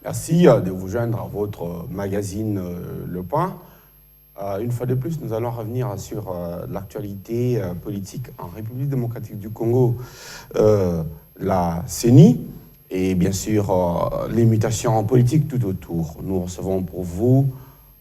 Merci de vous joindre à votre magazine Le Point. Une fois de plus, nous allons revenir sur l'actualité politique en République démocratique du Congo, la CENI, et bien sûr les mutations politiques tout autour. Nous recevons pour vous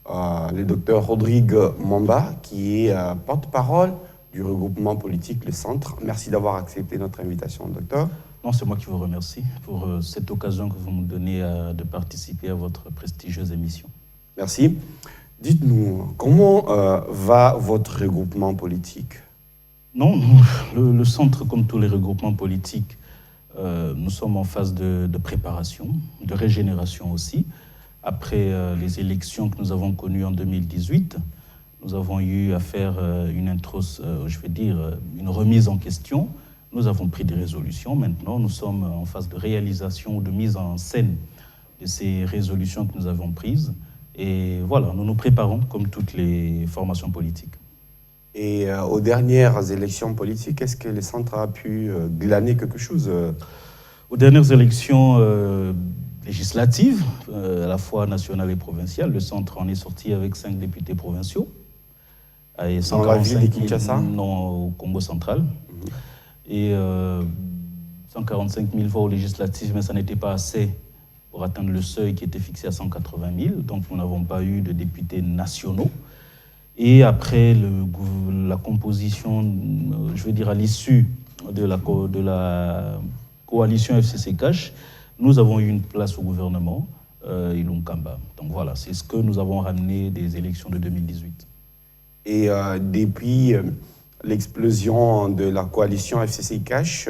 le docteur Rodrigue Mamba, qui est porte-parole du regroupement politique Le Centre. Merci d'avoir accepté notre invitation, docteur. Non, c'est moi qui vous remercie pour cette occasion que vous me donnez de participer à votre prestigieuse émission. Merci. Dites-nous, comment va votre regroupement politique? Non, le Centre, comme tous les regroupements politiques, nous sommes en phase de préparation, de régénération aussi. Après les élections que nous avons connues en 2018, nous avons eu à faire une remise en question. Nous avons pris des résolutions. Maintenant, nous sommes en phase de réalisation ou de mise en scène de ces résolutions que nous avons prises. Et voilà, nous nous préparons comme toutes les formations politiques. Et aux dernières élections politiques, est-ce que le Centre a pu glaner quelque chose? Aux dernières élections législatives, à la fois nationales et provinciales, le Centre en est sorti avec 5 députés provinciaux. Et 145 dans la ville de Kinshasa? Non, au Congo central. Et 145 000 voix aux législatives, mais ça n'était pas assez pour atteindre le seuil qui était fixé à 180 000. Donc nous n'avons pas eu de députés nationaux. Et après la composition, à l'issue de la coalition FCC Cash, nous avons eu une place au gouvernement, Ilunkamba. Donc voilà, c'est ce que nous avons ramené des élections de 2018. Et depuis l'explosion de la coalition FCC Cash,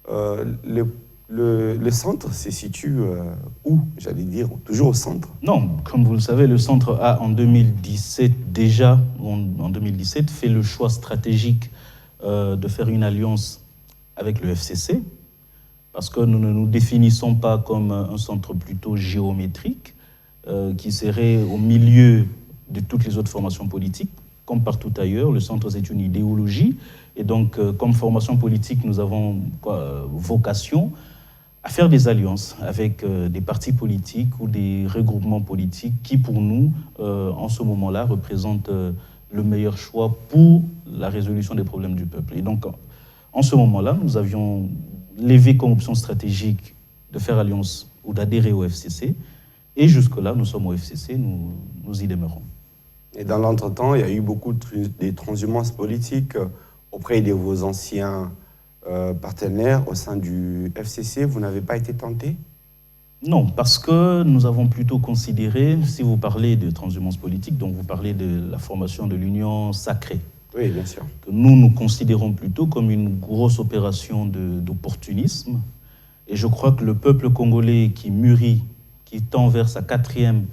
le centre se situe où? J'allais dire, toujours au centre. Non, comme vous le savez, le centre a en 2017 fait le choix stratégique de faire une alliance avec le FCC, parce que nous ne nous définissons pas comme un centre plutôt géométrique qui serait au milieu de toutes les autres formations politiques. Comme partout ailleurs, le centre, c'est une idéologie. Et donc, comme formation politique, nous avons vocation à faire des alliances avec des partis politiques ou des regroupements politiques qui, pour nous, en ce moment-là, représentent le meilleur choix pour la résolution des problèmes du peuple. Et donc, en ce moment-là, nous avions levé comme option stratégique de faire alliance ou d'adhérer au FCC. Et jusque-là, nous sommes au FCC, nous y demeurons. Et dans l'entretemps, il y a eu beaucoup de transhumances politiques auprès de vos anciens partenaires au sein du FCC. Vous n'avez pas été tenté? Non, parce que nous avons plutôt considéré, si vous parlez de transhumance politique, donc vous parlez de la formation de l'Union sacrée. Oui, bien sûr. Que nous considérons plutôt comme une grosse opération d'opportunisme. Et je crois que le peuple congolais qui mûrit, qui tend vers sa 4e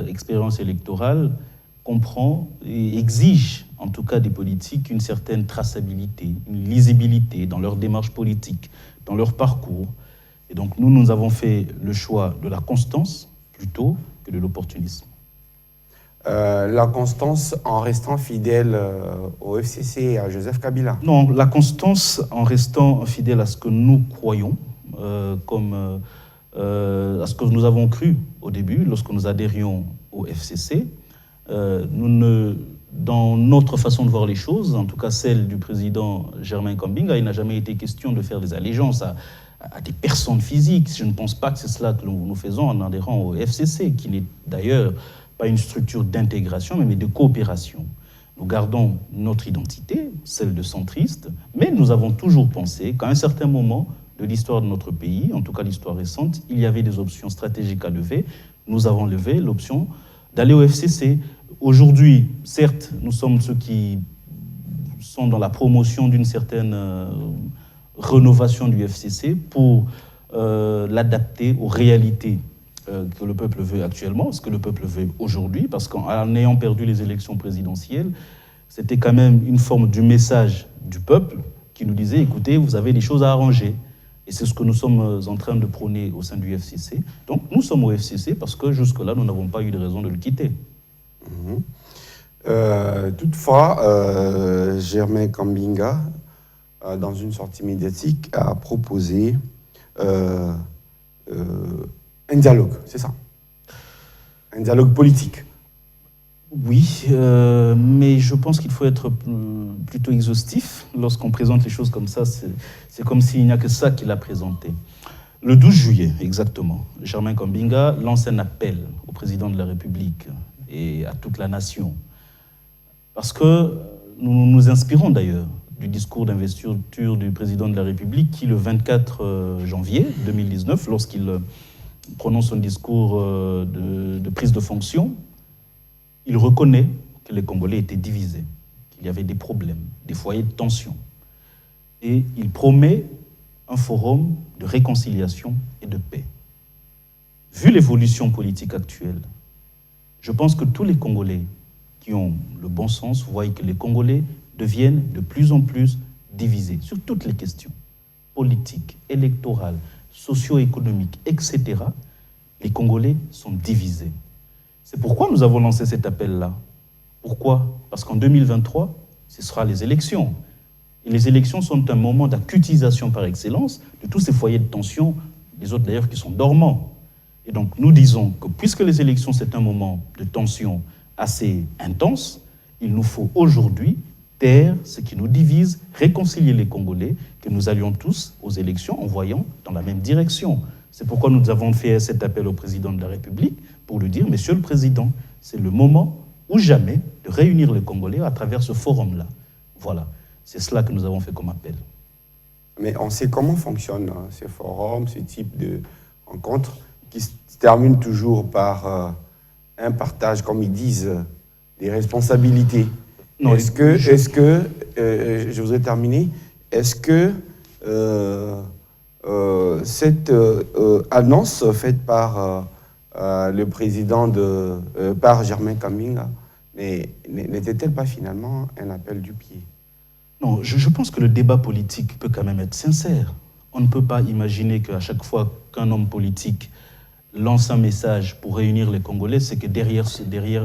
expérience électorale, comprend et exige, en tout cas des politiques, une certaine traçabilité, une lisibilité dans leur démarche politique, dans leur parcours. Et donc nous avons fait le choix de la constance plutôt que de l'opportunisme. La constance en restant fidèle au FCC et à Joseph Kabila? Non, la constance en restant fidèle à ce que nous croyons, à ce que nous avons cru au début, lorsque nous adhérions au FCC. Dans notre façon de voir les choses, en tout cas celle du président Germain Kambinga, il n'a jamais été question de faire des allégeances à des personnes physiques. Je ne pense pas que c'est cela que nous faisons en adhérant au FCC, qui n'est d'ailleurs pas une structure d'intégration, mais de coopération. Nous gardons notre identité, celle de centriste, mais nous avons toujours pensé qu'à un certain moment de l'histoire de notre pays, en tout cas l'histoire récente, il y avait des options stratégiques à lever. Nous avons levé l'option d'aller au FCC. Aujourd'hui, certes, nous sommes ceux qui sont dans la promotion d'une certaine rénovation du FCC pour l'adapter aux réalités que le peuple veut actuellement, ce que le peuple veut aujourd'hui, parce qu'en ayant perdu les élections présidentielles, c'était quand même une forme du message du peuple qui nous disait, écoutez, vous avez des choses à arranger. Et c'est ce que nous sommes en train de prôner au sein du FCC. Donc nous sommes au FCC parce que jusque-là, nous n'avons pas eu de raison de le quitter. Toutefois, Germain Kambinga, dans une sortie médiatique, a proposé Un dialogue, c'est ça. Un dialogue politique. Oui, mais je pense qu'il faut être plutôt exhaustif. Lorsqu'on présente les choses comme ça, c'est comme s'il n'y a que ça qu'il a présenté. Le 12 juillet, exactement, Germain Kambinga lance un appel au président de la République et à toute la nation. Parce que nous nous inspirons d'ailleurs du discours d'investiture du président de la République qui, le 24 janvier 2019, lorsqu'il prononce son discours de prise de fonction, il reconnaît que les Congolais étaient divisés, qu'il y avait des problèmes, des foyers de tension. Et il promet un forum de réconciliation et de paix. Vu l'évolution politique actuelle, je pense que tous les Congolais qui ont le bon sens voient que les Congolais deviennent de plus en plus divisés sur toutes les questions politiques, électorales, socio-économiques, etc. Les Congolais sont divisés. C'est pourquoi nous avons lancé cet appel-là. Pourquoi? Parce qu'en 2023, ce sera les élections. Et les élections sont un moment d'acutisation par excellence de tous ces foyers de tension, les autres d'ailleurs qui sont dormants. Et donc nous disons que puisque les élections c'est un moment de tension assez intense, il nous faut aujourd'hui taire ce qui nous divise, réconcilier les Congolais, que nous allions tous aux élections en voyant dans la même direction. C'est pourquoi nous avons fait cet appel au président de la République pour lui dire, Monsieur le Président, c'est le moment ou jamais de réunir les Congolais à travers ce forum-là. Voilà, c'est cela que nous avons fait comme appel. Mais on sait comment fonctionnent ces forums, ce type de rencontres qui se terminent toujours par un partage, comme ils disent, des responsabilités. Non, je voudrais terminer, est-ce que cette annonce faite par le président par Germain Kambinga n'était-elle pas finalement un appel du pied? Non, je pense que le débat politique peut quand même être sincère. On ne peut pas imaginer qu'à chaque fois qu'un homme politique lance un message pour réunir les Congolais, c'est que derrière,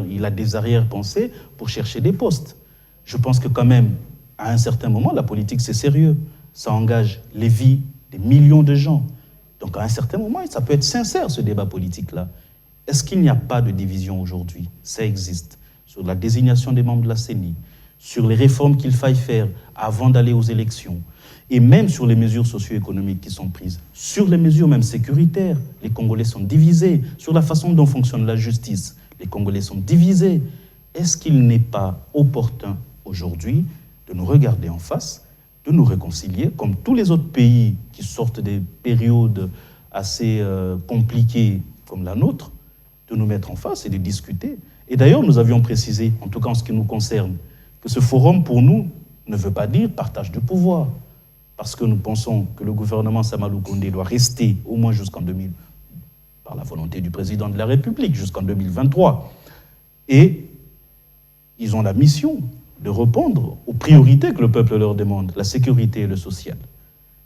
il a des arrière-pensées pour chercher des postes. Je pense que quand même, à un certain moment, la politique, c'est sérieux. Ça engage les vies des millions de gens. Donc à un certain moment, ça peut être sincère, ce débat politique-là. Est-ce qu'il n'y a pas de division aujourd'hui? Ça existe. Sur la désignation des membres de la CENI, sur les réformes qu'il faille faire avant d'aller aux élections, et même sur les mesures socio-économiques qui sont prises, sur les mesures même sécuritaires, les Congolais sont divisés, sur la façon dont fonctionne la justice, les Congolais sont divisés. Est-ce qu'il n'est pas opportun aujourd'hui de nous regarder en face, de nous réconcilier, comme tous les autres pays qui sortent des périodes assez compliquées comme la nôtre, de nous mettre en face et de discuter? Et d'ailleurs, nous avions précisé, en tout cas en ce qui nous concerne, que ce forum, pour nous, ne veut pas dire partage de pouvoir. Parce que nous pensons que le gouvernement Sama Lukonde doit rester, au moins par la volonté du président de la République, jusqu'en 2023. Et ils ont la mission de répondre aux priorités que le peuple leur demande, la sécurité et le social.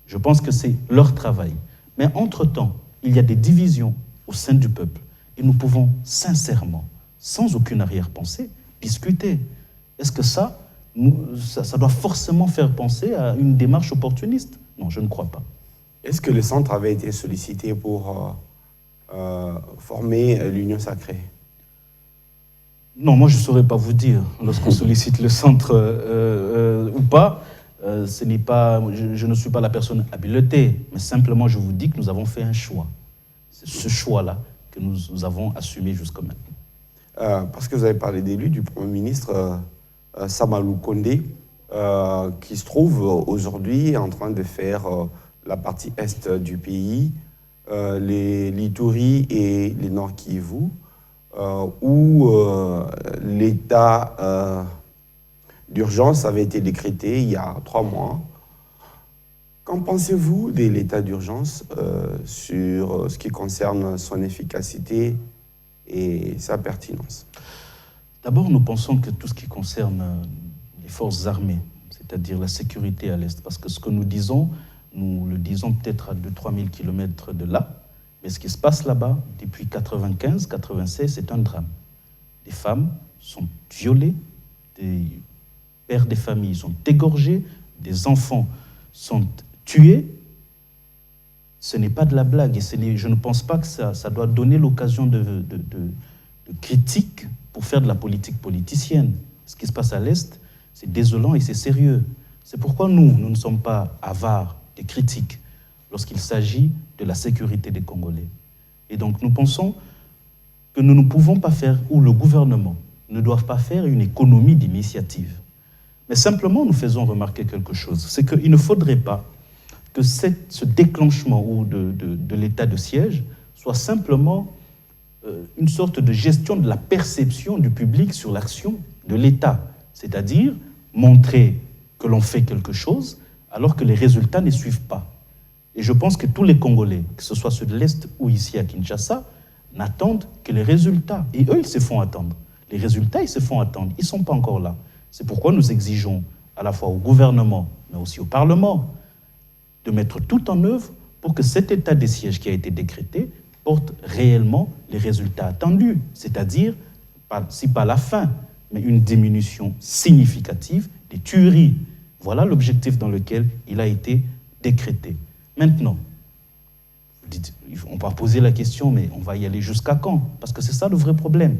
Je pense que c'est leur travail. Mais entre-temps, il y a des divisions au sein du peuple. Et nous pouvons sincèrement, sans aucune arrière-pensée, discuter. Est-ce que ça doit forcément faire penser à une démarche opportuniste? Non, je ne crois pas. Est-ce que le centre avait été sollicité pour former l'Union sacrée? Non, moi je ne saurais pas vous dire. Lorsqu'on sollicite le centre ou pas, je ne suis pas la personne habilitée, mais simplement je vous dis que nous avons fait un choix. C'est ce choix-là que nous avons assumé jusqu'à maintenant. Parce que vous avez parlé d'élu, du Premier ministre Sama Lukonde, qui se trouve aujourd'hui en train de faire la partie est du pays, les l'Ituri et les Nord Kivu, où l'état d'urgence avait été décrété il y a 3 mois. Qu'en pensez-vous de l'état d'urgence sur ce qui concerne son efficacité et sa pertinence? D'abord, nous pensons que tout ce qui concerne les forces armées, c'est-à-dire la sécurité à l'Est, parce que ce que nous le disons peut-être à 2-3 000 kilomètres de là, mais ce qui se passe là-bas, depuis 95-96, c'est un drame. Des femmes sont violées, des pères des familles sont égorgés, des enfants sont tués. ce n'est pas de la blague. Et je ne pense pas que ça doit donner l'occasion de critique pour faire de la politique politicienne. Ce qui se passe à l'Est, c'est désolant et c'est sérieux. C'est pourquoi nous ne sommes pas avares des critiques lorsqu'il s'agit de la sécurité des Congolais. Et donc nous pensons que nous ne pouvons pas faire, ou le gouvernement ne doit pas faire une économie d'initiative. Mais simplement, nous faisons remarquer quelque chose, c'est qu'il ne faudrait pas que ce déclenchement ou de l'état de siège soit simplement une sorte de gestion de la perception du public sur l'action de l'État, c'est-à-dire montrer que l'on fait quelque chose alors que les résultats ne suivent pas. Et je pense que tous les Congolais, que ce soit ceux de l'Est ou ici à Kinshasa, n'attendent que les résultats. Et eux, ils se font attendre. Les résultats, ils se font attendre. Ils ne sont pas encore là. C'est pourquoi nous exigeons à la fois au gouvernement, mais aussi au Parlement, de mettre tout en œuvre pour que cet état de siège qui a été décrété porte réellement les résultats attendus, c'est-à-dire, si pas la fin, mais une diminution significative des tueries. Voilà l'objectif dans lequel il a été décrété. Maintenant, on va poser la question, mais on va y aller jusqu'à quand? Parce que c'est ça le vrai problème.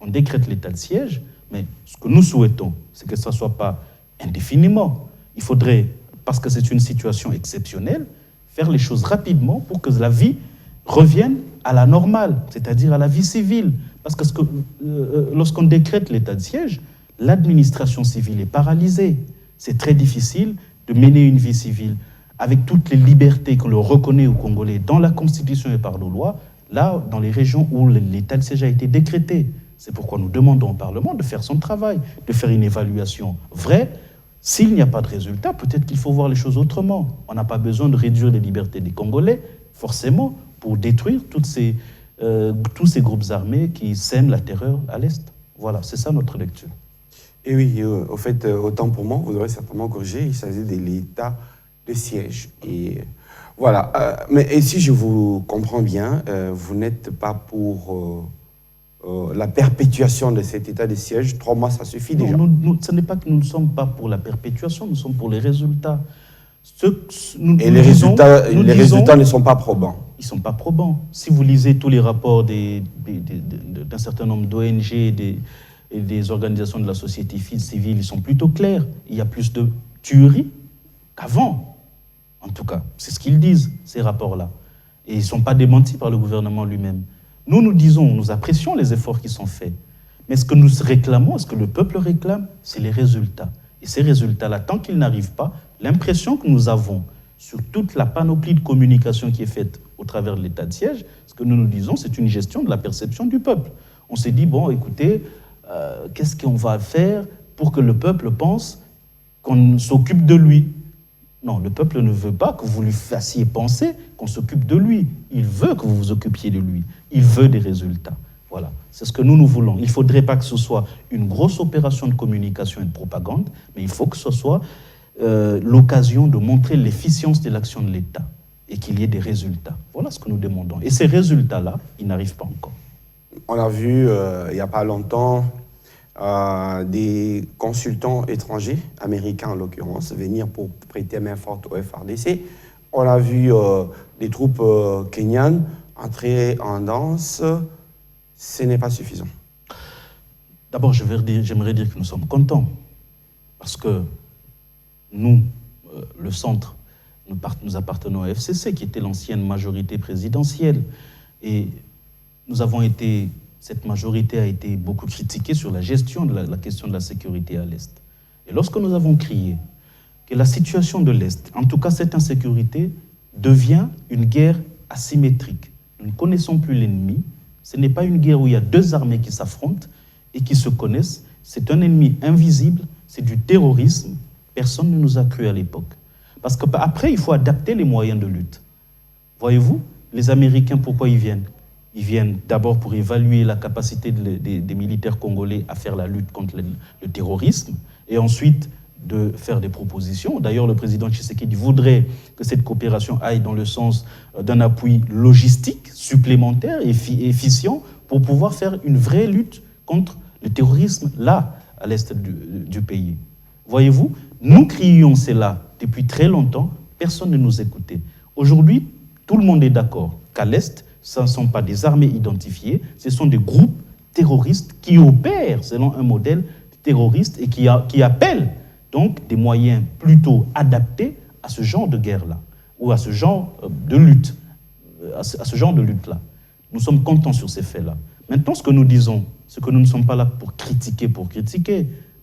On décrète l'état de siège, mais ce que nous souhaitons, c'est que ça ne soit pas indéfiniment. Il faudrait, parce que c'est une situation exceptionnelle, faire les choses rapidement pour que la vie revienne à la normale, c'est-à-dire à la vie civile. Parce que lorsqu'on décrète l'état de siège, l'administration civile est paralysée. C'est très difficile de mener une vie civile avec toutes les libertés que l'on reconnaît aux Congolais dans la Constitution et par nos lois, là, dans les régions où l'état de siège a été décrété. C'est pourquoi nous demandons au Parlement de faire son travail, de faire une évaluation vraie. S'il n'y a pas de résultat, peut-être qu'il faut voir les choses autrement. On n'a pas besoin de réduire les libertés des Congolais, forcément, pour détruire tous ces groupes armés qui sèment la terreur à l'Est. Voilà, c'est ça notre lecture. Et oui, au fait, autant pour moi, vous aurez certainement corrigé, il s'agit de l'état de siège. Et voilà. Mais si je vous comprends bien, vous n'êtes pas pour la perpétuation de cet état de siège. 3 mois, ça suffit déjà. Ce n'est pas que nous ne sommes pas pour la perpétuation, nous sommes pour les résultats. Les résultats ne sont pas probants. Ils ne sont pas probants. Si vous lisez tous les rapports d'un certain nombre d'ONG et des organisations de la société civile, ils sont plutôt clairs. Il y a plus de tueries qu'avant. En tout cas, c'est ce qu'ils disent, ces rapports-là. Et ils ne sont pas démentis par le gouvernement lui-même. Nous disons, nous apprécions les efforts qui sont faits. Mais ce que nous réclamons, ce que le peuple réclame, c'est les résultats. Et ces résultats-là, tant qu'ils n'arrivent pas, l'impression que nous avons sur toute la panoplie de communication qui est faite au travers de l'état de siège, ce que nous disons, c'est une gestion de la perception du peuple. On s'est dit, bon, écoutez, qu'est-ce qu'on va faire pour que le peuple pense qu'on s'occupe de lui? Non, le peuple ne veut pas que vous lui fassiez penser qu'on s'occupe de lui. Il veut que vous vous occupiez de lui. Il veut des résultats. Voilà, c'est ce que nous voulons. Il ne faudrait pas que ce soit une grosse opération de communication et de propagande, mais il faut que ce soit l'occasion de montrer l'efficience de l'action de l'État et qu'il y ait des résultats. Voilà ce que nous demandons. Et ces résultats-là, ils n'arrivent pas encore. On a vu, il n'y a pas longtemps, des consultants étrangers, américains en l'occurrence, venir pour prêter main forte au FARDC. On a vu des troupes kenyanes entrer en danse. Ce n'est pas suffisant. D'abord, j'aimerais dire que nous sommes contents. Parce que nous, le centre, nous appartenons à FCC, qui était l'ancienne majorité présidentielle. Et cette majorité a été beaucoup critiquée sur la gestion de la question de la sécurité à l'Est. Et lorsque nous avons crié que la situation de l'Est, en tout cas cette insécurité, devient une guerre asymétrique. Nous ne connaissons plus l'ennemi. Ce n'est pas une guerre où il y a 2 armées qui s'affrontent et qui se connaissent. C'est un ennemi invisible, c'est du terrorisme. Personne ne nous a cru à l'époque. Parce qu'après, il faut adapter les moyens de lutte. Voyez-vous, les Américains, pourquoi ils viennent? Ils viennent d'abord pour évaluer la capacité des militaires congolais à faire la lutte contre le terrorisme et ensuite de faire des propositions. D'ailleurs, le président Tshisekedi voudrait que cette coopération aille dans le sens d'un appui logistique supplémentaire et efficient pour pouvoir faire une vraie lutte contre le terrorisme là, à l'est du pays. Voyez-vous, nous crions cela depuis très longtemps, personne ne nous écoutait. Aujourd'hui, tout le monde est d'accord qu'à l'Est, ce ne sont pas des armées identifiées, ce sont des groupes terroristes qui opèrent selon un modèle terroriste et qui appellent donc des moyens plutôt adaptés à ce genre de guerre-là, ou à ce genre de lutte, à ce genre de lutte-là. Nous sommes contents sur ces faits-là. Maintenant, ce que nous disons, c'est que nous ne sommes pas là pour critiquer.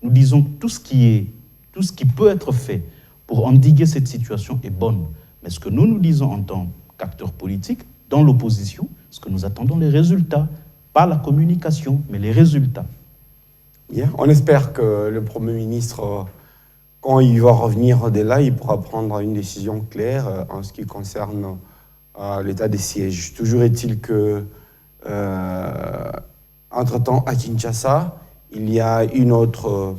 Nous disons que tout ce qui peut être fait pour endiguer cette situation est bonne. Mais ce que nous disons en tant qu'acteurs politiques, dans l'opposition, c'est que nous attendons les résultats, pas la communication, mais les résultats. Bien, on espère que le Premier ministre, quand il va revenir de là, il pourra prendre une décision claire en ce qui concerne l'état des sièges. Toujours est-il que, entre-temps, à Kinshasa, il y a une autre,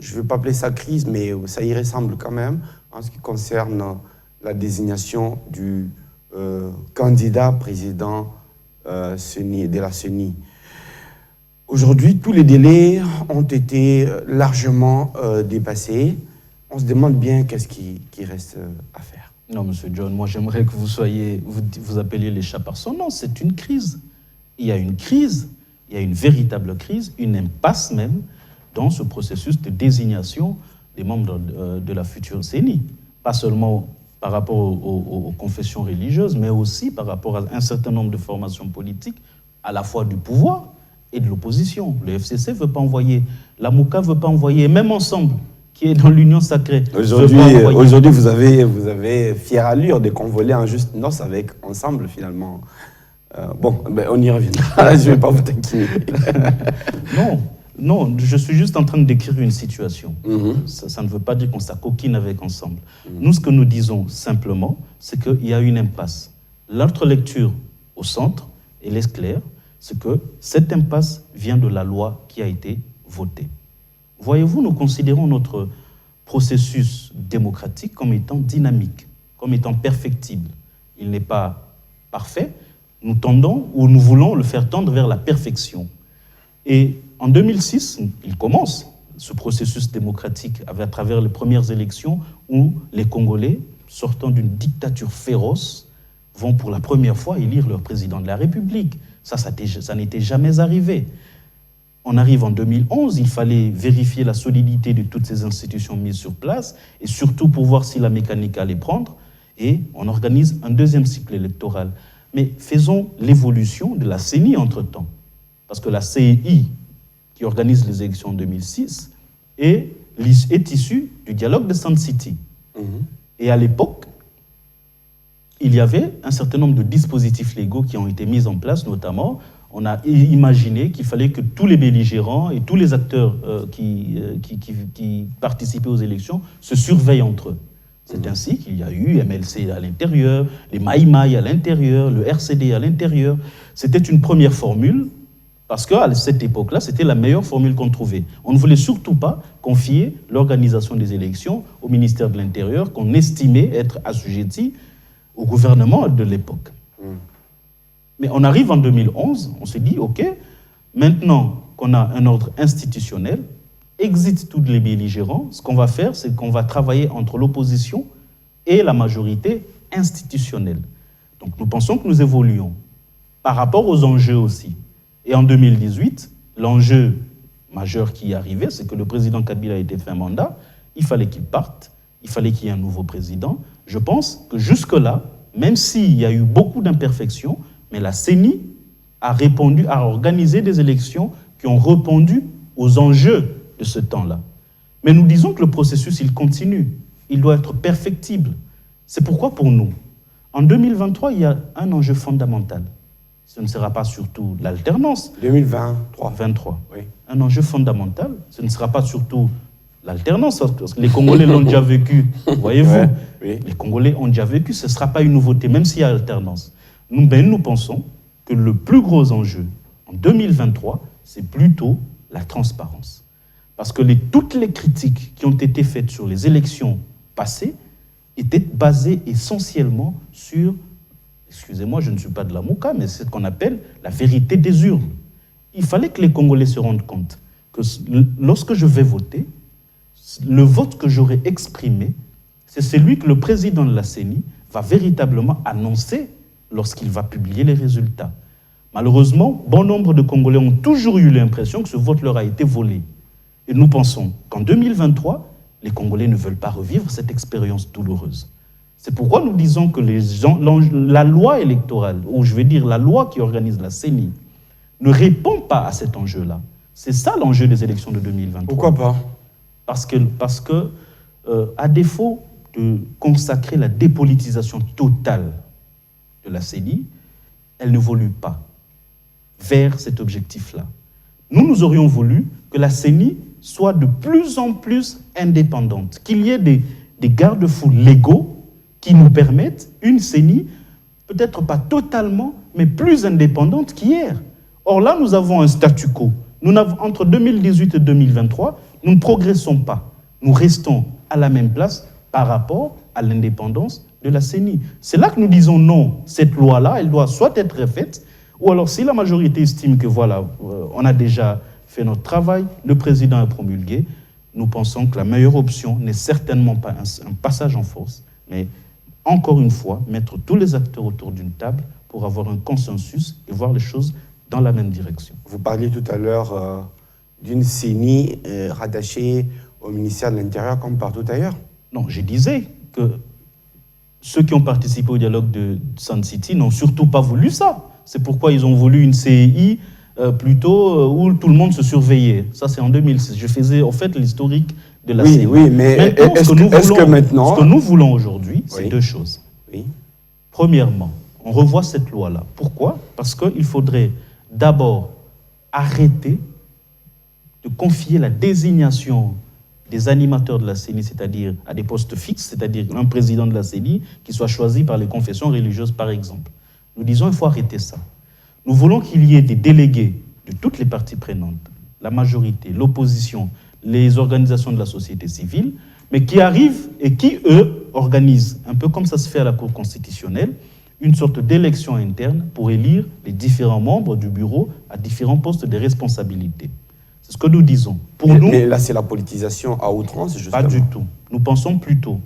je ne vais pas appeler ça crise, mais ça y ressemble quand même, en ce qui concerne la désignation du candidat président de la CENI. Aujourd'hui, tous les délais ont été largement dépassés. On se demande bien qu'est-ce qui reste à faire. Non, monsieur John, moi j'aimerais que vous appeliez les chats par son nom. C'est une crise. Il y a une crise, il y a une véritable crise, une impasse même dans ce processus de désignation des membres de la future CENI. Pas seulement par rapport aux confessions religieuses, mais aussi par rapport à un certain nombre de formations politiques, à la fois du pouvoir et de l'opposition. Le FCC ne veut pas envoyer, la Mouka ne veut pas envoyer, même Ensemble, qui est dans l'Union sacrée. Aujourd'hui, vous avez fière allure de convoler en juste noces avec Ensemble, finalement. On y reviendra. Je ne vais pas vous taquiner. Non, je suis juste en train de décrire une situation. Ça ne veut pas dire qu'on s'acoquine avec Ensemble. Nous, ce que nous disons simplement, c'est qu'il y a une impasse. Notre lecture au centre, elle est claire, c'est que cette impasse vient de la loi qui a été votée. Voyez-vous, nous considérons notre processus démocratique comme étant dynamique, comme étant perfectible. Il n'est pas parfait. Nous tendons, ou nous voulons le faire tendre vers la perfection. Et en 2006, il commence ce processus démocratique à travers les premières élections où les Congolais, sortant d'une dictature féroce, vont pour la première fois élire leur président de la République. Ça n'était jamais arrivé. On arrive en 2011, il fallait vérifier la solidité de toutes ces institutions mises sur place et surtout pour voir si la mécanique allait prendre. Et on organise un deuxième cycle électoral. Mais faisons l'évolution de la CENI entre-temps. Parce que la CEI, qui organise les élections en 2006, est issue du dialogue de Sun City. Et à l'époque, il y avait un certain nombre de dispositifs légaux qui ont été mis en place, notamment, on a imaginé qu'il fallait que tous les belligérants et tous les acteurs qui participaient aux élections se surveillent entre eux. C'est ainsi qu'il y a eu MLC à l'intérieur, les Maïmaï à l'intérieur, le RCD à l'intérieur. C'était une première formule, parce qu'à cette époque-là, c'était la meilleure formule qu'on trouvait. On ne voulait surtout pas confier l'organisation des élections au ministère de l'Intérieur, qu'on estimait être assujetti au gouvernement de l'époque. Mais on arrive en 2011, on s'est dit, OK, maintenant qu'on a un ordre institutionnel, exit tous les belligérants, ce qu'on va faire, c'est qu'on va travailler entre l'opposition et la majorité institutionnelle. Donc nous pensons que nous évoluons par rapport aux enjeux aussi. Et en 2018, l'enjeu majeur qui est arrivé, c'est que le président Kabila a été fait un mandat, il fallait qu'il parte, il fallait qu'il y ait un nouveau président. Je pense que jusque-là, même s'il y a eu beaucoup d'imperfections, mais la CENI a organisé des élections qui ont répondu aux enjeux de ce temps-là. Mais nous disons que le processus, il continue. Il doit être perfectible. C'est pourquoi pour nous, en 2023, il y a un enjeu fondamental. Ce ne sera pas surtout l'alternance. 2023. Oui. Un enjeu fondamental. Ce ne sera pas surtout l'alternance, parce que les Congolais l'ont déjà vécu. Voyez-vous, oui. Les Congolais ont déjà vécu. Ce ne sera pas une nouveauté, même s'il y a alternance. Nous pensons que le plus gros enjeu en 2023, c'est plutôt la transparence. Parce que toutes les critiques qui ont été faites sur les élections passées étaient basées essentiellement sur, excusez-moi, je ne suis pas de la Mouka, mais c'est ce qu'on appelle la vérité des urnes. Il fallait que les Congolais se rendent compte que lorsque je vais voter, le vote que j'aurai exprimé, c'est celui que le président de la CENI va véritablement annoncer lorsqu'il va publier les résultats. Malheureusement, bon nombre de Congolais ont toujours eu l'impression que ce vote leur a été volé. Et nous pensons qu'en 2023, les Congolais ne veulent pas revivre cette expérience douloureuse. C'est pourquoi nous disons que la loi électorale, ou je vais dire la loi qui organise la CENI, ne répond pas à cet enjeu-là. C'est ça l'enjeu des élections de 2023. Pourquoi pas? Parce que à défaut de consacrer la dépolitisation totale de la CENI, elle n'évolue pas vers cet objectif-là. Nous aurions voulu que la CENI soit de plus en plus indépendante, qu'il y ait des garde-fous légaux qui nous permettent une CENI, peut-être pas totalement, mais plus indépendante qu'hier. Or là, nous avons un statu quo. Entre 2018 et 2023, nous ne progressons pas. Nous restons à la même place par rapport à l'indépendance de la CENI. C'est là que nous disons non, cette loi-là, elle doit soit être refaite, ou alors si la majorité estime que voilà, on a déjà fait notre travail, le président a promulgué, nous pensons que la meilleure option n'est certainement pas un passage en force, mais encore une fois, mettre tous les acteurs autour d'une table pour avoir un consensus et voir les choses dans la même direction. Vous parliez tout à l'heure d'une CENI rattachée au ministère de l'Intérieur comme partout ailleurs. Non, je disais que ceux qui ont participé au dialogue de Sun City n'ont surtout pas voulu ça. C'est pourquoi ils ont voulu une CEI plutôt où tout le monde se surveillait. Ça, c'est en 2006. Je faisais en fait l'historique de la CEI. Oui, mais est-ce que maintenant... Ce que nous voulons aujourd'hui, c'est deux choses. Oui. Premièrement, on revoit cette loi-là. Pourquoi? Parce qu'il faudrait d'abord arrêter de confier la désignation des animateurs de la CENI, c'est-à-dire à des postes fixes, c'est-à-dire un président de la CENI qui soit choisi par les confessions religieuses, par exemple. Nous disons qu'il faut arrêter ça. Nous voulons qu'il y ait des délégués de toutes les parties prenantes, la majorité, l'opposition, les organisations de la société civile, mais qui arrivent et qui, eux, organisent, un peu comme ça se fait à la Cour constitutionnelle, une sorte d'élection interne pour élire les différents membres du bureau à différents postes de responsabilité. C'est ce que nous disons. Mais là, c'est la politisation à outrance, justement. Pas du tout. Nous pensons plutôt...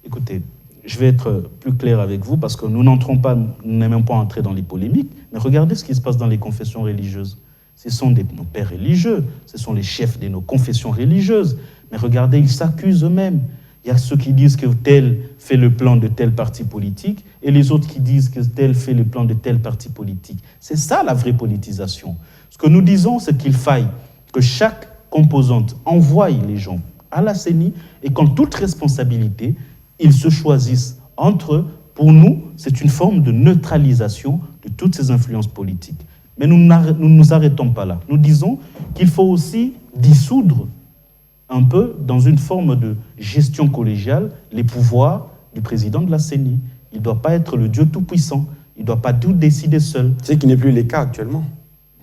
Écoutez, je vais être plus clair avec vous parce que nous n'entrons pas, nous n'aimons pas entrer dans les polémiques, mais regardez ce qui se passe dans les confessions religieuses. Ce sont nos pères religieux, ce sont les chefs de nos confessions religieuses. Mais regardez, ils s'accusent eux-mêmes. Il y a ceux qui disent que tel fait le plan de tel parti politique et les autres qui disent que tel fait le plan de tel parti politique. C'est ça la vraie politisation. Ce que nous disons, c'est qu'il faille que chaque composante envoie les gens à la CENI et qu'en toute responsabilité, ils se choisissent entre eux. Pour nous, c'est une forme de neutralisation de toutes ces influences politiques. Mais nous ne nous arrêtons pas là. Nous disons qu'il faut aussi dissoudre un peu, dans une forme de gestion collégiale, les pouvoirs du président de la CENI. Il ne doit pas être le Dieu tout-puissant. Il ne doit pas tout décider seul. Ce qui n'est plus le cas actuellement.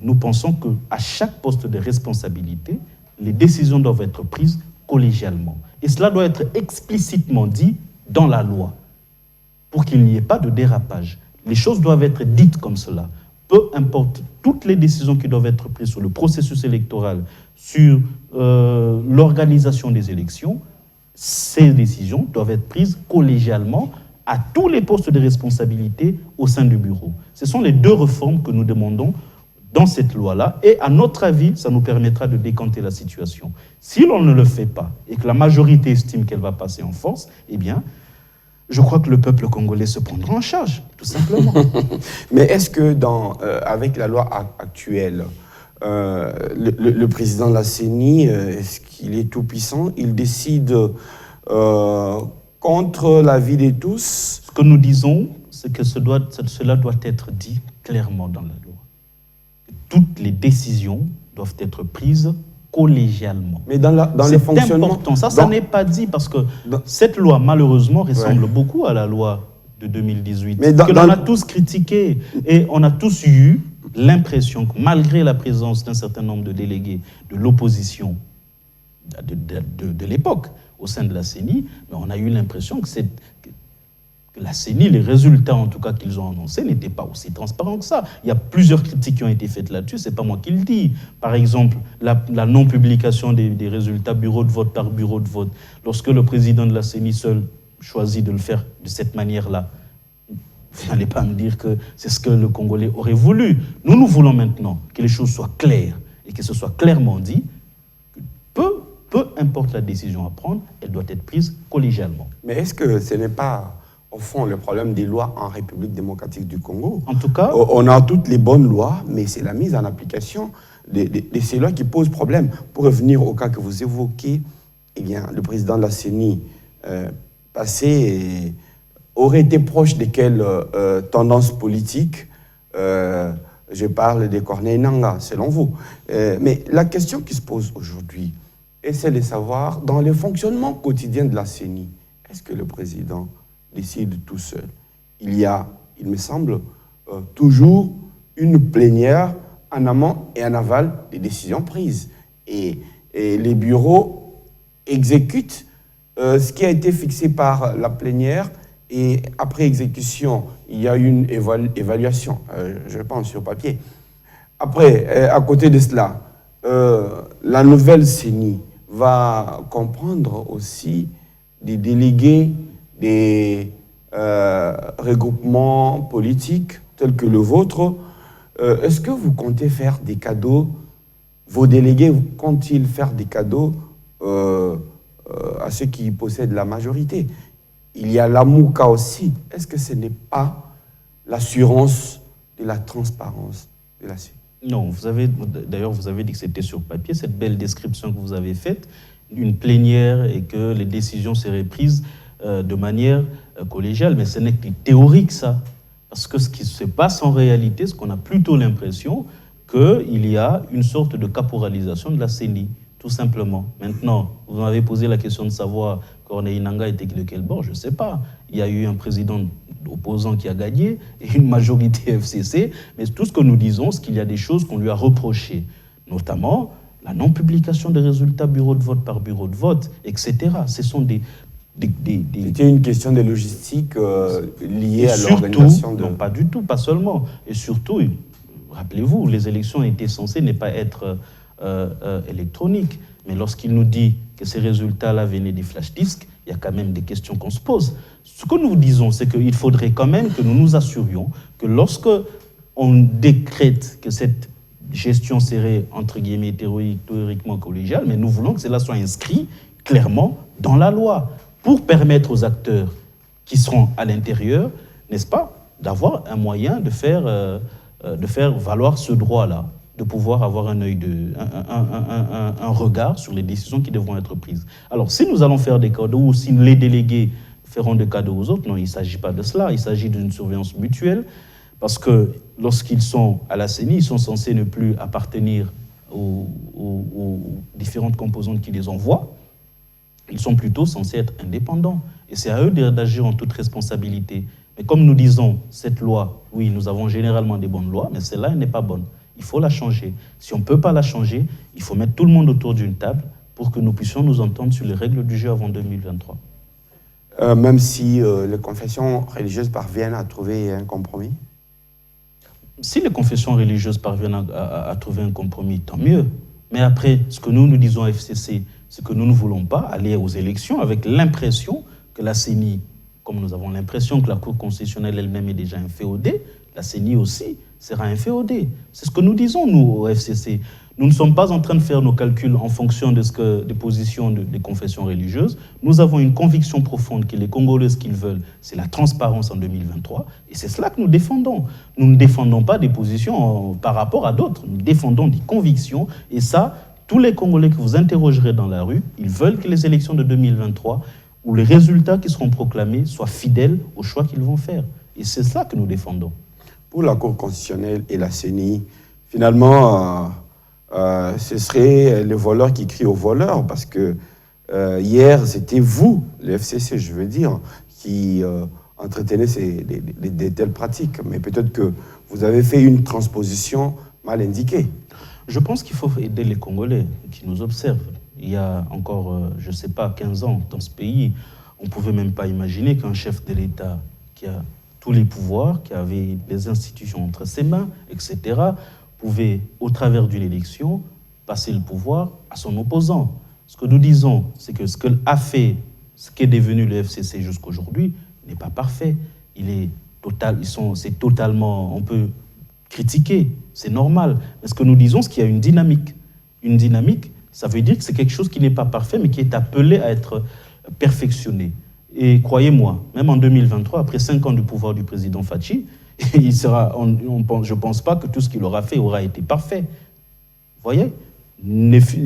Nous pensons qu'à chaque poste de responsabilité, les décisions doivent être prises collégialement. Et cela doit être explicitement dit dans la loi, pour qu'il n'y ait pas de dérapage. Les choses doivent être dites comme cela. Peu importe toutes les décisions qui doivent être prises sur le processus électoral, sur l'organisation des élections, ces décisions doivent être prises collégialement à tous les postes de responsabilité au sein du bureau. Ce sont les deux réformes que nous demandons dans cette loi-là, et à notre avis, ça nous permettra de décanter la situation. Si l'on ne le fait pas, et que la majorité estime qu'elle va passer en force, eh bien, je crois que le peuple congolais se prendra en charge, tout simplement. Mais est-ce que, avec la loi actuelle, le président de la CENI, est-ce qu'il est tout-puissant? Il décide contre l'avis de tous? Ce que nous disons, c'est que cela doit être dit clairement dans la loi. Toutes les décisions doivent être prises collégialement. Mais dans le fonctionnement... C'est important. Ça n'est pas dit parce que cette loi, malheureusement, ressemble beaucoup à la loi de 2018. Mais l'on a tous critiqué et on a tous eu l'impression que malgré la présence d'un certain nombre de délégués de l'opposition de l'époque au sein de la CENI, on a eu l'impression que la CENI, les résultats en tout cas qu'ils ont annoncés, n'étaient pas aussi transparents que ça. Il y a plusieurs critiques qui ont été faites là-dessus, c'est pas moi qui le dis. Par exemple, la non-publication des résultats bureau de vote par bureau de vote. Lorsque le président de la CENI seul choisi de le faire de cette manière-là. Vous n'allez pas me dire que c'est ce que le Congolais aurait voulu. Nous voulons maintenant que les choses soient claires et que ce soit clairement dit que peu importe la décision à prendre, elle doit être prise collégialement. Mais est-ce que ce n'est pas, au fond, le problème des lois en République démocratique du Congo? En tout cas, on a toutes les bonnes lois, mais c'est la mise en application de ces lois qui pose problème. Pour revenir au cas que vous évoquez, eh bien, le président de la CENI passé aurait été proche de quelles tendances politiques? Je parle de Corneille Nangaa, selon vous. Mais la question qui se pose aujourd'hui est celle de savoir, dans le fonctionnement quotidien de la CENI, est-ce que le président décide tout seul? Il y a, il me semble, toujours une plénière en amont et en aval des décisions prises. Et les bureaux exécutent ce qui a été fixé par la plénière, et après exécution, il y a une évaluation, je pense, sur papier. Après, à côté de cela, la nouvelle CENI va comprendre aussi des délégués des regroupements politiques tels que le vôtre. Est-ce que vous comptez faire des cadeaux? Vos délégués comptent-ils faire des cadeaux à ceux qui possèdent la majorité? Il y a la MOUCA aussi. Est-ce que ce n'est pas l'assurance de la transparence de la CENI? Non, d'ailleurs, vous avez dit que c'était sur papier, cette belle description que vous avez faite, une plénière et que les décisions seraient prises de manière collégiale, mais ce n'est que théorique, ça. Parce que ce qui se passe en réalité, c'est qu'on a plutôt l'impression qu'il y a une sorte de caporalisation de la CENI, tout simplement. Maintenant, vous m'avez posé la question de savoir Corneille Nangaa était de quel bord, je ne sais pas. Il y a eu un président opposant qui a gagné et une majorité FCC, mais tout ce que nous disons, c'est qu'il y a des choses qu'on lui a reprochées, notamment la non-publication des résultats bureau de vote par bureau de vote, etc. Ce sont C'était une question de logistique liée à l'organisation de... Non, pas du tout, pas seulement. Et surtout, rappelez-vous, les élections étaient censées ne pas être électroniques. Mais lorsqu'il nous dit que ces résultats-là venaient des flash disques, il y a quand même des questions qu'on se pose. Ce que nous disons, c'est qu'il faudrait quand même que nous nous assurions que lorsque on décrète que cette gestion serait, entre guillemets, théoriquement collégiale, mais nous voulons que cela soit inscrit clairement dans la loi pour permettre aux acteurs qui seront à l'intérieur, n'est-ce pas, d'avoir un moyen de faire valoir ce droit-là, de pouvoir avoir un regard sur les décisions qui devront être prises. Alors, si nous allons faire des cadeaux ou si les délégués feront des cadeaux aux autres, non, il ne s'agit pas de cela. Il s'agit d'une surveillance mutuelle parce que lorsqu'ils sont à la CENI, ils sont censés ne plus appartenir aux différentes composantes qui les envoient. Ils sont plutôt censés être indépendants. Et c'est à eux d'agir en toute responsabilité. Mais comme nous disons, cette loi, oui, nous avons généralement des bonnes lois, mais celle-là, elle n'est pas bonne. Il faut la changer. Si on ne peut pas la changer, il faut mettre tout le monde autour d'une table pour que nous puissions nous entendre sur les règles du jeu avant 2023. Même si les confessions religieuses parviennent à trouver un compromis? Si les confessions religieuses parviennent à trouver un compromis, tant mieux. Mais après, ce que nous disons à FCC, c'est que nous ne voulons pas aller aux élections avec l'impression que la CENI, comme nous avons l'impression que la Cour constitutionnelle elle-même est déjà inféodée, la CENI aussi sera inféodée. C'est ce que nous disons, nous, au FCC. Nous ne sommes pas en train de faire nos calculs en fonction des positions des confessions religieuses. Nous avons une conviction profonde que les Congolais, ce qu'ils veulent, c'est la transparence en 2023. Et c'est cela que nous défendons. Nous ne défendons pas des positions par rapport à d'autres. Nous défendons des convictions. Et ça, tous les Congolais que vous interrogerez dans la rue, ils veulent que les élections de 2023, où les résultats qui seront proclamés, soient fidèles aux choix qu'ils vont faire. Et c'est ça que nous défendons. Pour la Cour constitutionnelle et la CENI, finalement, ce serait le voleur qui crie au voleur, parce que hier, c'était vous, le FCC, je veux dire, qui entretenez de telles pratiques. Mais peut-être que vous avez fait une transposition mal indiquée. Je pense qu'il faut aider les Congolais qui nous observent. Il y a encore, je ne sais pas, 15 ans, dans ce pays, on ne pouvait même pas imaginer qu'un chef de l'État qui a tous les pouvoirs, qui avait les institutions entre ses mains, etc., pouvait, au travers d'une élection, passer le pouvoir à son opposant. Ce que nous disons, c'est que ce qu'a fait ce qu'est devenu le FCC jusqu'aujourd'hui n'est pas parfait. C'est totalement, on peut critiquer, c'est normal. Mais ce que nous disons, c'est qu'il y a une dynamique. Une dynamique, ça veut dire que c'est quelque chose qui n'est pas parfait, mais qui est appelé à être perfectionné. Et croyez-moi, même en 2023, après 5 ans du pouvoir du président Fathi, je ne pense pas que tout ce qu'il aura fait aura été parfait. Vous voyez ?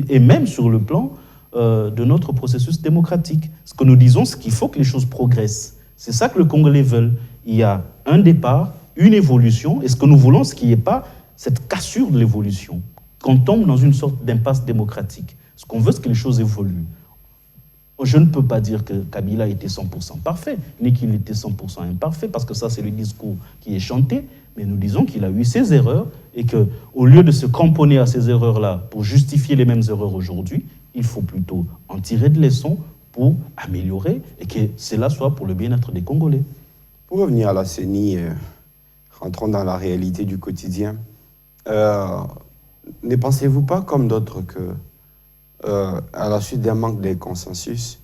Et même sur le plan de notre processus démocratique. Ce que nous disons, c'est qu'il faut que les choses progressent. C'est ça que les Congolais veulent. Il y a un départ, une évolution, et ce que nous voulons, c'est qu'il n'y ait pas cette cassure de l'évolution, qu'on tombe dans une sorte d'impasse démocratique. Ce qu'on veut, c'est que les choses évoluent. Je ne peux pas dire que Kabila était 100% parfait, ni qu'il était 100% imparfait, parce que ça, c'est le discours qui est chanté, mais nous disons qu'il a eu ses erreurs, et qu'au lieu de se cramponner à ces erreurs-là pour justifier les mêmes erreurs aujourd'hui, il faut plutôt en tirer de leçons pour améliorer, et que cela soit pour le bien-être des Congolais. Pour revenir à la CENI, rentrons dans la réalité du quotidien, ne pensez-vous pas, comme d'autres, que à la suite d'un manque de consensus,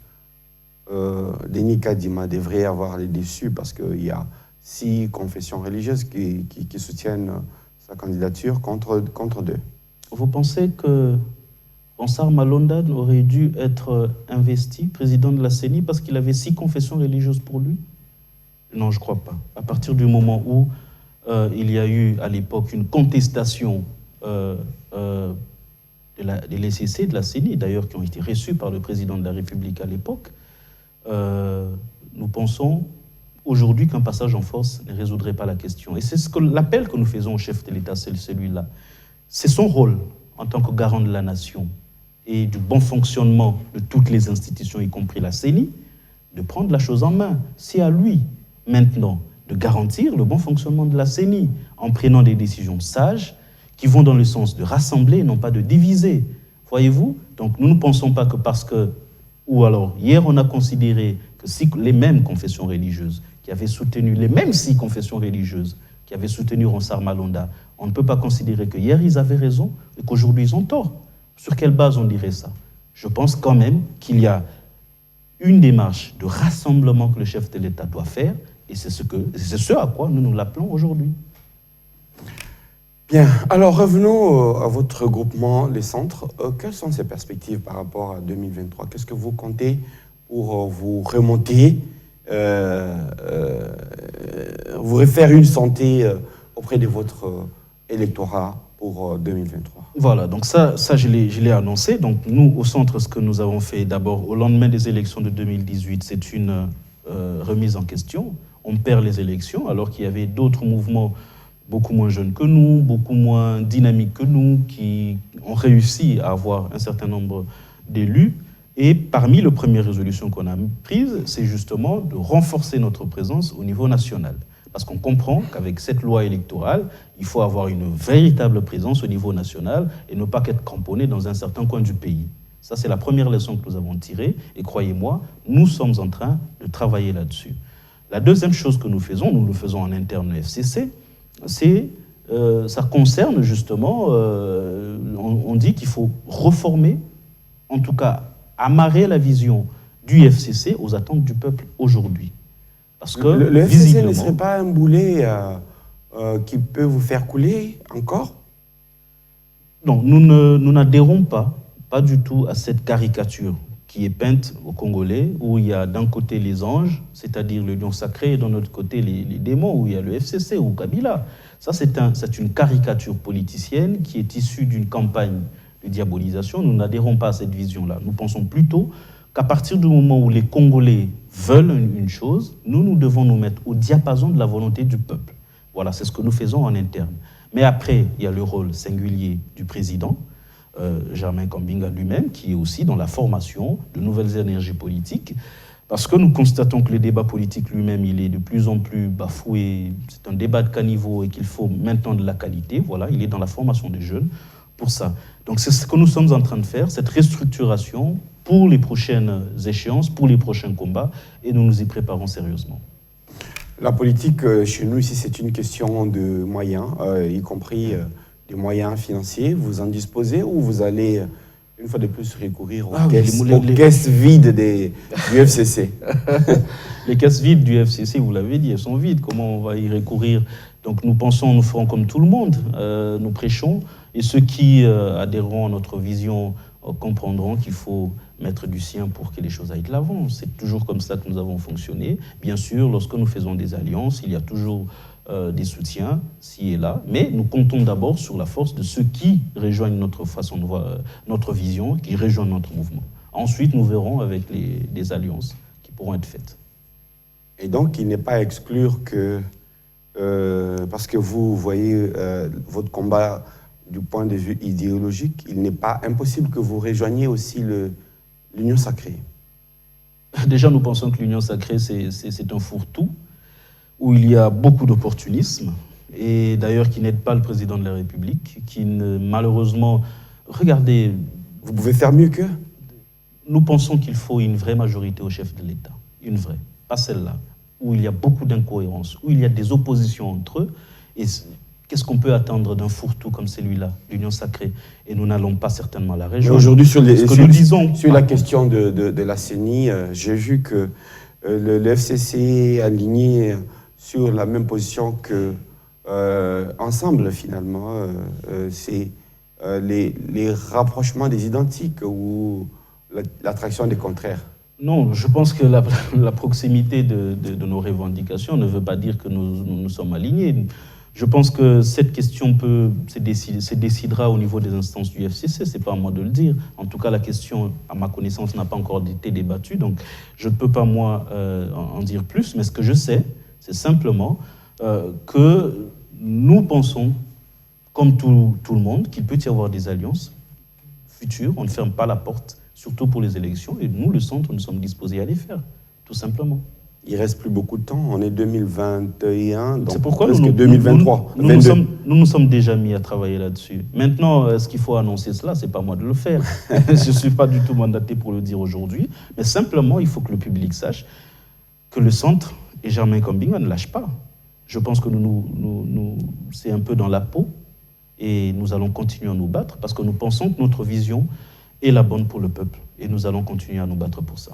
Denis Kadima devrait avoir les déçus parce qu'il y a 6 confessions religieuses qui soutiennent sa candidature contre 2. Vous pensez que Ronsard Malonda aurait dû être investi président de la CENI parce qu'il avait 6 confessions religieuses pour lui? Non, je ne crois pas. À partir du moment où il y a eu à l'époque une contestation des LCC, de la CENI, d'ailleurs, qui ont été reçus par le président de la République à l'époque, nous pensons aujourd'hui qu'un passage en force ne résoudrait pas la question. Et c'est l'appel que nous faisons au chef de l'État, c'est celui-là. C'est son rôle en tant que garant de la nation et du bon fonctionnement de toutes les institutions, y compris la CENI, de prendre la chose en main. C'est à lui, maintenant, de garantir le bon fonctionnement de la CENI en prenant des décisions sages qui vont dans le sens de rassembler, non pas de diviser. Voyez-vous? Donc nous ne pensons pas que parce que... Ou alors, hier, on a considéré que si les mêmes confessions religieuses qui avaient soutenu, les mêmes 6 confessions religieuses qui avaient soutenu Ronsard Malonda, on ne peut pas considérer que hier, ils avaient raison et qu'aujourd'hui, ils ont tort. Sur quelle base on dirait ça? Je pense quand même qu'il y a une démarche de rassemblement que le chef de l'État doit faire, et c'est ce à quoi nous l'appelons aujourd'hui. Bien, alors revenons à votre groupement, les centres. Quelles sont ces perspectives par rapport à 2023? Qu'est-ce que vous comptez pour vous remonter, vous refaire une santé auprès de votre électorat pour 2023? Voilà, donc ça je l'ai annoncé. Donc nous, au centre, ce que nous avons fait d'abord au lendemain des élections de 2018, c'est une remise en question. On perd les élections alors qu'il y avait d'autres mouvements beaucoup moins jeunes que nous, beaucoup moins dynamiques que nous, qui ont réussi à avoir un certain nombre d'élus. Et parmi les premières résolutions qu'on a prises, c'est justement de renforcer notre présence au niveau national. Parce qu'on comprend qu'avec cette loi électorale, il faut avoir une véritable présence au niveau national et ne pas qu'être cramponné dans un certain coin du pays. Ça, c'est la première leçon que nous avons tirée. Et croyez-moi, nous sommes en train de travailler là-dessus. La deuxième chose que nous le faisons en interne au FCC, ça concerne justement, on dit qu'il faut reformer, en tout cas amarrer la vision du FCC aux attentes du peuple aujourd'hui. Parce que le FCC ne serait pas un boulet qui peut vous faire couler encore? Non, nous n'adhérons pas du tout à cette caricature qui est peinte aux Congolais, où il y a d'un côté les anges, c'est-à-dire le lion sacré, et d'un autre côté les démons, où il y a le FCC ou Kabila. Ça, c'est une caricature politicienne qui est issue d'une campagne de diabolisation. Nous n'adhérons pas à cette vision-là. Nous pensons plutôt qu'à partir du moment où les Congolais veulent une chose, nous devons nous mettre au diapason de la volonté du peuple. Voilà, c'est ce que nous faisons en interne. Mais après, il y a le rôle singulier du président, Germain Kambinga lui-même, qui est aussi dans la formation de nouvelles énergies politiques, parce que nous constatons que le débat politique lui-même, il est de plus en plus bafoué, c'est un débat de caniveau et qu'il faut maintenant de la qualité. Voilà, il est dans la formation des jeunes pour ça. Donc c'est ce que nous sommes en train de faire, cette restructuration pour les prochaines échéances, pour les prochains combats, et nous nous y préparons sérieusement. La politique, chez nous, ici, c'est une question de moyens, y compris des moyens financiers. Vous en disposez ou vous allez une fois de plus, recourir aux, aux caisses vides du FCC. Les caisses vides du FCC, vous l'avez dit, elles sont vides. Comment on va y recourir? Donc nous pensons, nous ferons comme tout le monde, nous prêchons, et ceux qui adhéreront à notre vision comprendront qu'il faut mettre du sien pour que les choses aillent de l'avant. C'est toujours comme ça que nous avons fonctionné. Bien sûr, lorsque nous faisons des alliances, il y a toujours des soutiens, ci et là, mais nous comptons d'abord sur la force de ceux qui rejoignent notre façon de voir, notre vision, qui rejoignent notre mouvement. Ensuite, nous verrons avec des alliances qui pourront être faites. Et donc, il n'est pas à exclure que, parce que vous voyez votre combat du point de vue idéologique, il n'est pas impossible que vous rejoigniez aussi l'Union sacrée. Déjà, nous pensons que l'Union sacrée, c'est un fourre-tout, où il y a beaucoup d'opportunisme, et d'ailleurs qui n'aide pas le président de la République, qui malheureusement, regardez... Vous pouvez faire mieux qu'eux? Nous pensons qu'il faut une vraie majorité au chef de l'État, une vraie, pas celle-là, où il y a beaucoup d'incohérences, où il y a des oppositions entre eux, et qu'est-ce qu'on peut attendre d'un fourre-tout comme celui-là, l'Union sacrée? Et nous n'allons pas certainement la rejoindre. Aujourd'hui, sur la question de la CENI, j'ai vu que le FCC est aligné sur la même position que Ensemble, finalement. C'est les rapprochements des identiques ou l'attraction des contraires. Non, je pense que la proximité de nos revendications ne veut pas dire que nous sommes alignés. Je pense que cette question se décidera au niveau des instances du FCC, ce n'est pas à moi de le dire. En tout cas, la question, à ma connaissance, n'a pas encore été débattue, donc je ne peux pas, moi, en dire plus. Mais ce que je sais, c'est simplement que nous pensons, comme tout le monde, qu'il peut y avoir des alliances futures. On ne ferme pas la porte, surtout pour les élections, et nous, le centre, nous sommes disposés à les faire, tout simplement. Il ne reste plus beaucoup de temps, on est 2021, donc c'est pourquoi presque 2023. Nous nous sommes déjà mis à travailler là-dessus. Maintenant, est-ce qu'il faut annoncer cela? Ce n'est pas moi de le faire. Je ne suis pas du tout mandaté pour le dire aujourd'hui, mais simplement, il faut que le public sache que le centre et Germain Combinga ne lâchent pas. Je pense que c'est un peu dans la peau, et nous allons continuer à nous battre, parce que nous pensons que notre vision est la bonne pour le peuple, et nous allons continuer à nous battre pour ça.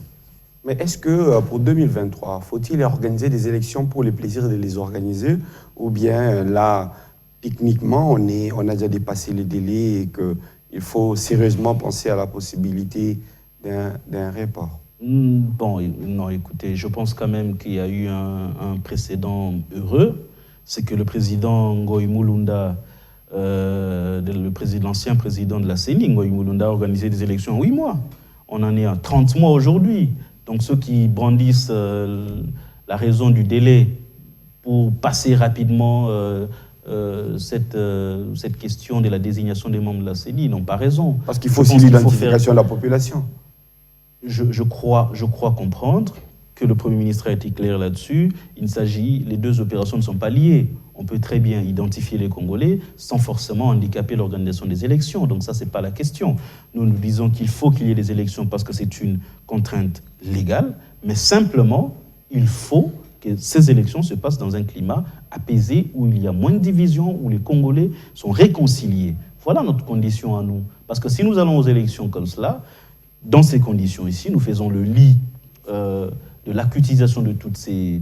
Mais est-ce que pour 2023, faut-il organiser des élections pour le plaisir de les organiser, ou bien là, techniquement, on a déjà dépassé les délais et qu'il faut sérieusement penser à la possibilité d'un report? Bon, non, écoutez, je pense quand même qu'il y a eu un précédent heureux. C'est que le président Ngoï Mulunda, l'ancien président de la CENI, Ngoï Mulunda, a organisé des élections en 8 mois. On en est à 30 mois aujourd'hui. Donc ceux qui brandissent la raison du délai pour passer rapidement cette question de la désignation des membres de la CENI n'ont pas raison. Parce qu'il faut aussi l'identification de la population. Je crois comprendre que le Premier ministre a été clair là-dessus. Les deux opérations ne sont pas liées. On peut très bien identifier les Congolais sans forcément handicaper l'organisation des élections. Donc ça, ce n'est pas la question. Nous disons qu'il faut qu'il y ait des élections parce que c'est une contrainte légale, mais simplement, il faut que ces élections se passent dans un climat apaisé, où il y a moins de divisions, où les Congolais sont réconciliés. Voilà notre condition à nous. Parce que si nous allons aux élections comme cela, dans ces conditions ici, nous faisons le lit de l'acutisation de toutes ces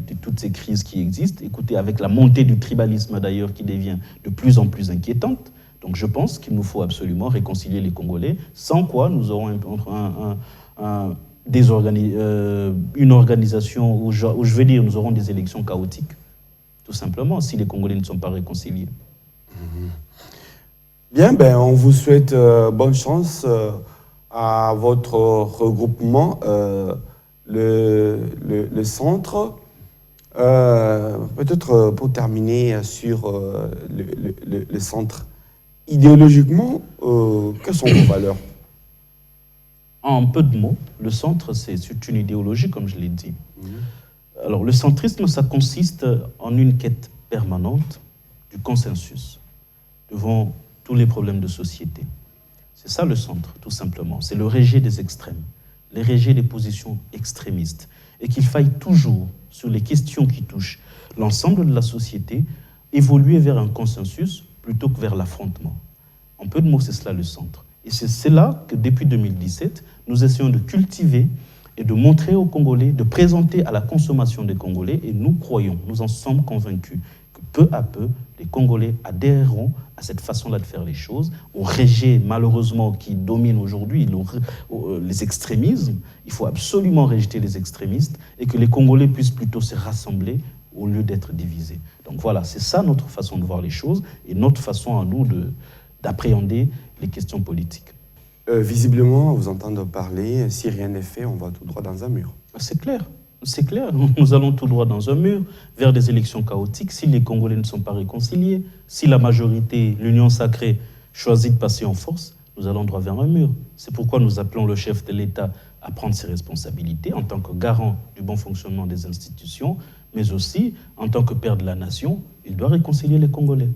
crises qui existent. Écoutez, avec la montée du tribalisme d'ailleurs qui devient de plus en plus inquiétante. Donc je pense qu'il nous faut absolument réconcilier les Congolais, sans quoi nous aurons une organisation où je veux dire, nous aurons des élections chaotiques, tout simplement, si les Congolais ne sont pas réconciliés. Bien, on vous souhaite bonne chance à votre regroupement, le centre. Peut-être pour terminer sur le centre, idéologiquement, quelles sont vos valeurs? En peu de mots, le centre, c'est une idéologie, comme je l'ai dit. Alors, le centrisme, ça consiste en une quête permanente du consensus devant tous les problèmes de société. C'est ça le centre, tout simplement. C'est le rejet des extrêmes, le rejet des positions extrémistes. Et qu'il faille toujours, sur les questions qui touchent l'ensemble de la société, évoluer vers un consensus plutôt que vers l'affrontement. En peu de mots, c'est cela le centre. Et c'est cela que depuis 2017, nous essayons de cultiver et de montrer aux Congolais, de présenter à la consommation des Congolais, et nous croyons, nous en sommes convaincus, que peu à peu, les Congolais adhéreront à cette façon-là de faire les choses, au rejet malheureusement qui domine aujourd'hui, les extrémismes. Il faut absolument rejeter les extrémistes et que les Congolais puissent plutôt se rassembler au lieu d'être divisés. Donc voilà, c'est ça notre façon de voir les choses et notre façon à nous d'appréhender les questions politiques. Visiblement, vous entendez parler, si rien n'est fait, on va tout droit dans un mur. C'est clair. C'est clair, nous allons tout droit dans un mur, vers des élections chaotiques, si les Congolais ne sont pas réconciliés, si la majorité, l'Union sacrée, choisit de passer en force, nous allons droit vers un mur. C'est pourquoi nous appelons le chef de l'État à prendre ses responsabilités en tant que garant du bon fonctionnement des institutions, mais aussi en tant que père de la nation, il doit réconcilier les Congolais.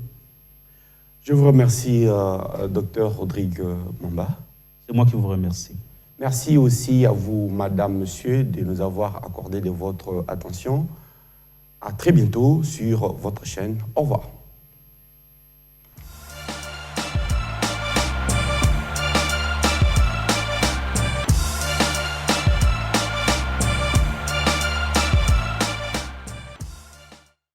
Je vous remercie, Dr Rodrigue Mamba. C'est moi qui vous remercie. Merci aussi à vous, madame, monsieur, de nous avoir accordé de votre attention. À très bientôt sur votre chaîne. Au revoir.